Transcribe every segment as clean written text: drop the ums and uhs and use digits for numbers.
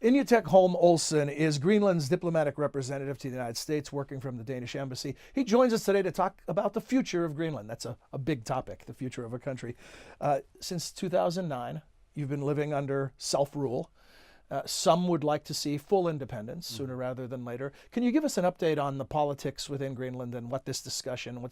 Inuuteq Holm Olsen is Greenland's diplomatic representative to the United States, working from the Danish Embassy. He joins us today to talk about the future of Greenland. That's a big topic, the future of a country. Since 2009, you've been living under self-rule. Some would like to see full independence sooner rather than later. Can you give us an update on the politics within Greenland and what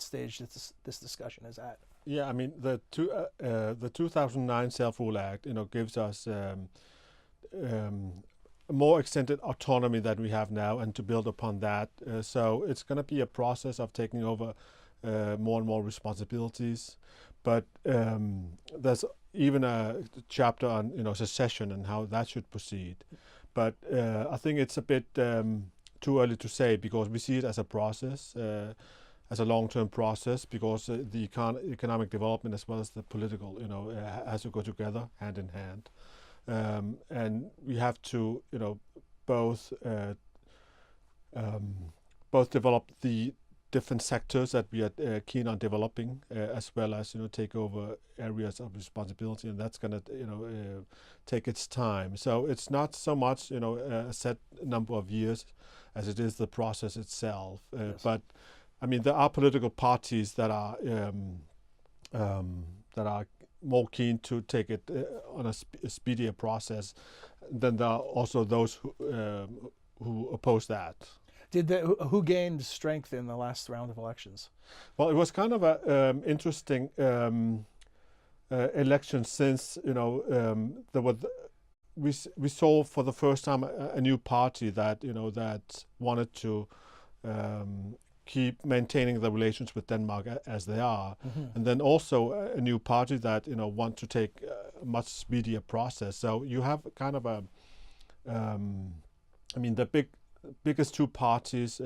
stage this discussion is at? Yeah, I mean the 2009 Self-Rule Act, gives us more extended autonomy than we have now, and to build upon that. So it's going to be a process of taking over more and more responsibilities. But there's even a chapter on secession and how that should proceed. But I think it's a bit too early to say, because we see it as a process, as a long-term process, because the economic development as well as the political, has to go together hand in hand. And we have to, both develop the different sectors that we are keen on developing, as well as take over areas of responsibility, and that's going to take its time. So it's not so much a set number of years as it is the process itself. Yes. But I mean, there are political parties that are more keen to take it on a speedier process. Then there are also those who oppose that. Who gained strength in the last round of elections? Well, it was kind of a interesting election, since there was we saw for the first time a new party that that wanted to keep maintaining the relations with Denmark as they are, and then also a new party that want to take a much speedier process. So you have kind of a, I mean, the biggest two parties,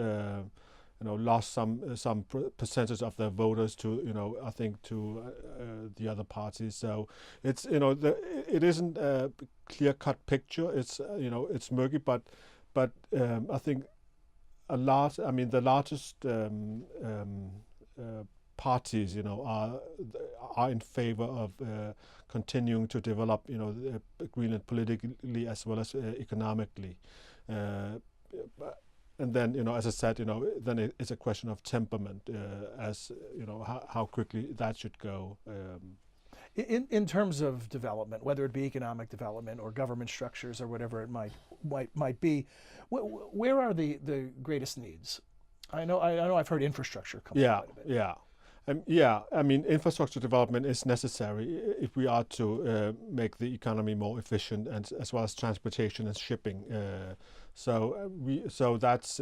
lost some percentage of their voters to I think to the other parties. So it's it isn't a clear-cut picture. It's it's murky, but I think the largest parties, are in favor of continuing to develop, Greenland politically as well as economically. And then, as I said, then it's a question of temperament, as how quickly that should go. In terms of development, whether it be economic development or government structures or whatever it might be, where are the greatest needs? I know I've heard infrastructure come up quite a bit. Yeah. I mean, infrastructure development is necessary if we are to make the economy more efficient, and as well as transportation and shipping. So that's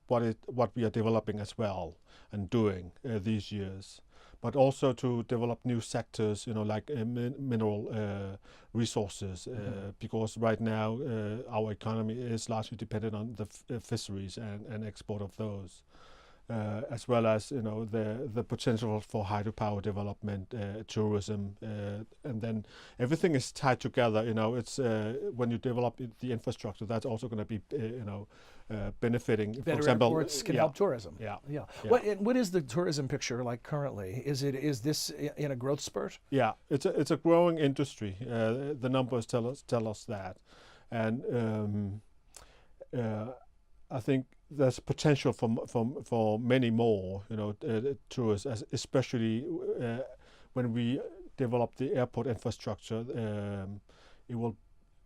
what we are developing as well and doing these years. But also to develop new sectors, like mineral resources, because right now our economy is largely dependent on the fisheries and export of those, as well as the potential for hydropower development, tourism, and then everything is tied together. It's when you develop the infrastructure, that's also going to be benefiting. Better, for example, airports can help tourism. Yeah. What is the tourism picture like currently? Is this in a growth spurt? Yeah, it's a growing industry. The numbers tell us that, and I think there's potential for many more tourists, especially when we develop the airport infrastructure.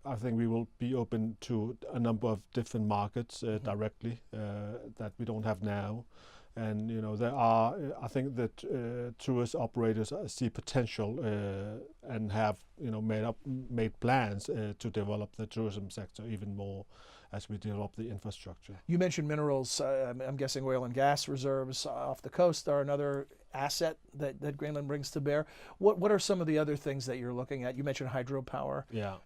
I think we will be open to a number of different markets directly that we don't have now. And there are, I think that tourist operators see potential and have made plans to develop the tourism sector even more as we develop the infrastructure. You mentioned minerals. I'm guessing oil and gas reserves off the coast are another asset that Greenland brings to bear. What are some of the other things that you're looking at? You mentioned hydropower. Yeah.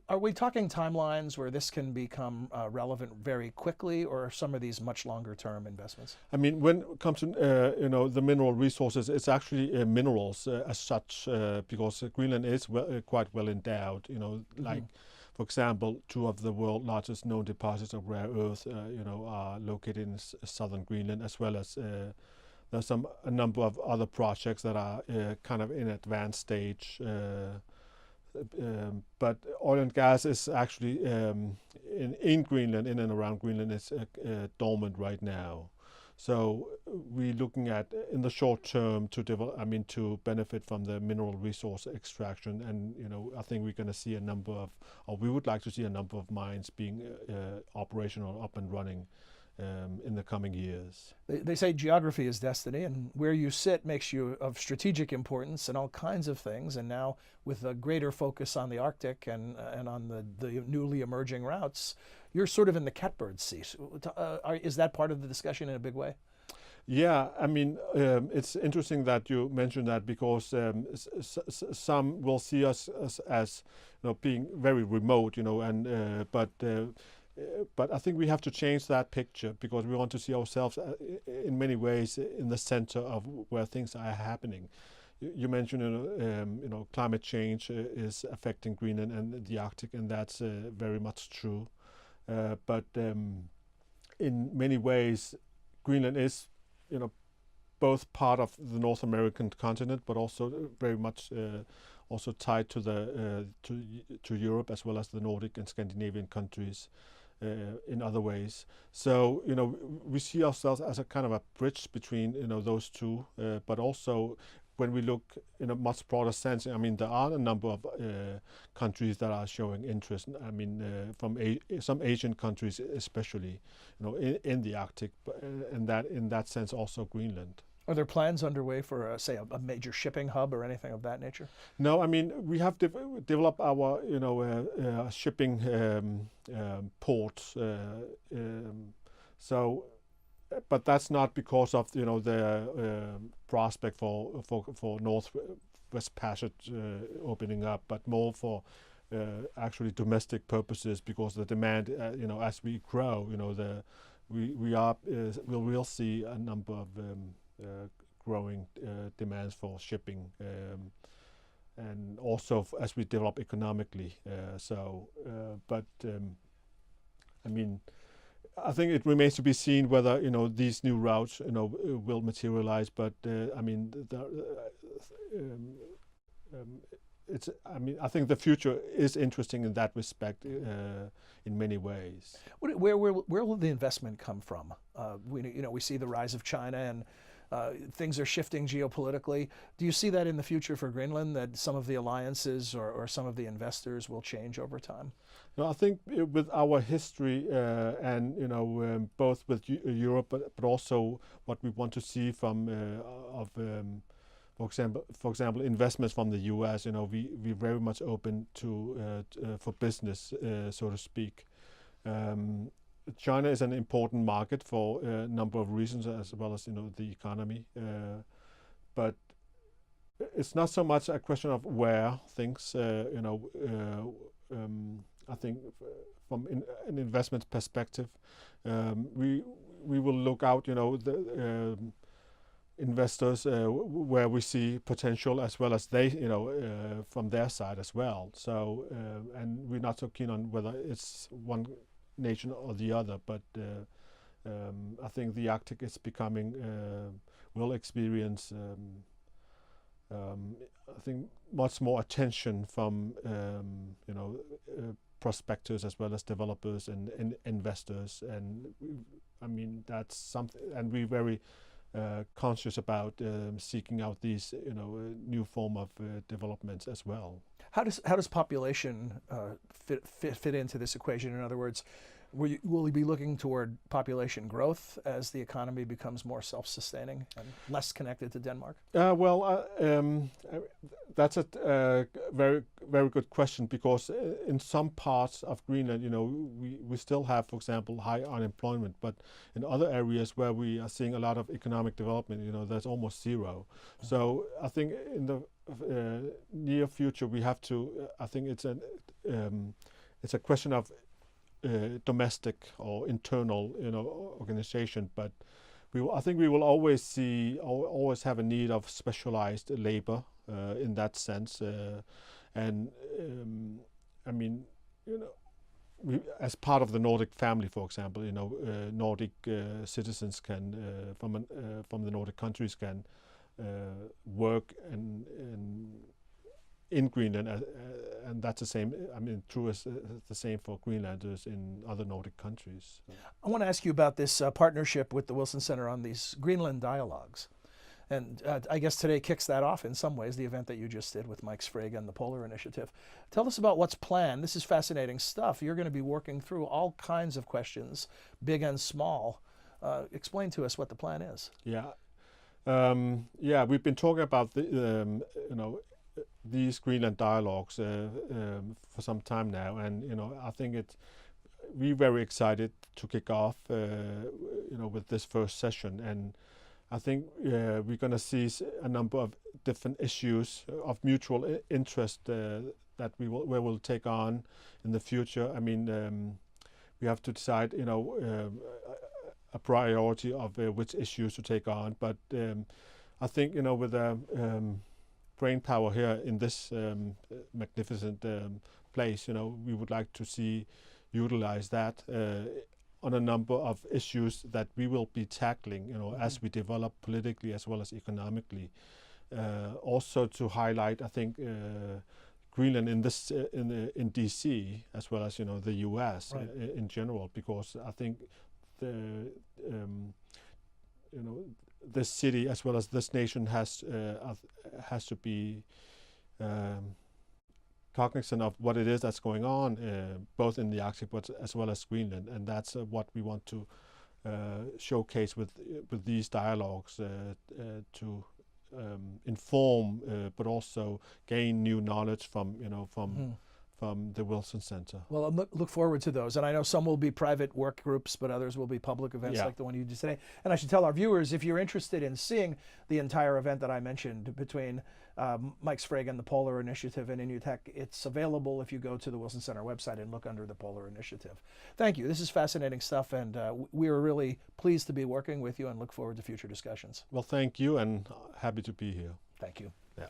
Are we talking timelines where this can become relevant very quickly, or are some of these much longer term investments? I mean, when it comes to the mineral resources, it's actually minerals as such, because Greenland is quite well endowed. Like, for example, two of the world's largest known deposits of rare earth, are located in southern Greenland, as well as there's a number of other projects that are kind of in advanced stage. but oil and gas is actually in Greenland, in and around Greenland, is dormant right now. So we're looking at in the short term to develop, to benefit from the mineral resource extraction, and I think we're going to see or we would like to see a number of mines being operational, up and running in the coming years. They say geography is destiny, and where you sit makes you of strategic importance in all kinds of things. And now, with a greater focus on the Arctic and on the newly emerging routes, you're sort of in the catbird seat. Is that part of the discussion in a big way? Yeah, it's interesting that you mentioned that, because some will see us as being very remote, but I think we have to change that picture, because we want to see ourselves in many ways in the center of where things are happening. You mentioned, climate change is affecting Greenland and the Arctic, and that's very much true. But in many ways, Greenland is, both part of the North American continent, but also very much also tied to the to Europe, as well as the Nordic and Scandinavian countries in other ways. So we see ourselves as a kind of a bridge between those two, but also when we look in a much broader sense, there are a number of countries that are showing interest. From some Asian countries, especially, in the Arctic, and that in that sense also Greenland. Are there plans underway for, say, a major shipping hub or anything of that nature? No, we have developed our, shipping port. So, but that's not because of the prospect for Northwest Passage opening up, but more for actually domestic purposes, because the demand, as we grow, we'll see a number of growing demands for shipping, and also as we develop economically. I think it remains to be seen whether these new routes will materialize. But I think the future is interesting in that respect in many ways. Where will the investment come from? We see the rise of China, and things are shifting geopolitically. Do you see that in the future for Greenland, that some of the alliances or some of the investors will change over time? No, I think with our history and both with Europe, but also what we want to see from for example, investments from the U.S. We're very much open to for business, so to speak. China is an important market for a number of reasons, as well as the economy, but it's not so much a question of where things. I think from an investment perspective, we will look out, the investors where we see potential, as well as they, from their side as well. So, and we're not so keen on whether it's one nation or the other, but I think the Arctic is becoming, will experience, I think, much more attention from, prospectors as well as developers and investors. And that's something, and we're very conscious about seeking out these, new form of developments as well. How does population fit into this equation? In other words, will you be looking toward population growth as the economy becomes more self-sustaining and less connected to Denmark? That's a very, very good question, because in some parts of Greenland, we still have, for example, high unemployment, but in other areas where we are seeing a lot of economic development, there's almost zero. So I think in the near future, we have to. I think it's a question of domestic or internal, organization. But I think we will always have a need of specialized labor in that sense. We, as part of the Nordic family, for example, Nordic citizens can from the Nordic countries can work in Greenland and that's the same. I mean, true is the same for Greenlanders in other Nordic countries. I want to ask you about this partnership with the Wilson Center on these Greenland Dialogues. And I guess today kicks that off in some ways, the event that you just did with Mike Sprague and the Polar Initiative. Tell us about what's planned. This is fascinating stuff. You're going to be working through all kinds of questions, big and small. Explain to us what the plan is. Yeah, we've been talking about the, these Greenland Dialogues for some time now, and I think we're very excited to kick off, with this first session, and I think we're going to see a number of different issues of mutual interest that we will take on in the future. I mean, we have to decide, a priority of which issues to take on. But I think, with brain power here in this magnificent place, we would like to see utilize that on a number of issues that we will be tackling, as we develop politically as well as economically. Also to highlight, I think, Greenland in this in DC as well as the U.S. Right. In general, because I think this city as well as this nation has to be cognizant of what it is that's going on, both in the Arctic but as well as Greenland, and that's what we want to showcase with these dialogues to inform, but also gain new knowledge from from the Wilson Center. Well, I look forward to those. And I know some will be private work groups, but others will be public events Yeah. like the one you did today. And I should tell our viewers, if you're interested in seeing the entire event that I mentioned between Mike Sprague and the Polar Initiative and Inuuteq, it's available if you go to the Wilson Center website and look under the Polar Initiative. Thank you. This is fascinating stuff, and we are really pleased to be working with you and look forward to future discussions. Well, thank you, and happy to be here. Thank you. Yeah.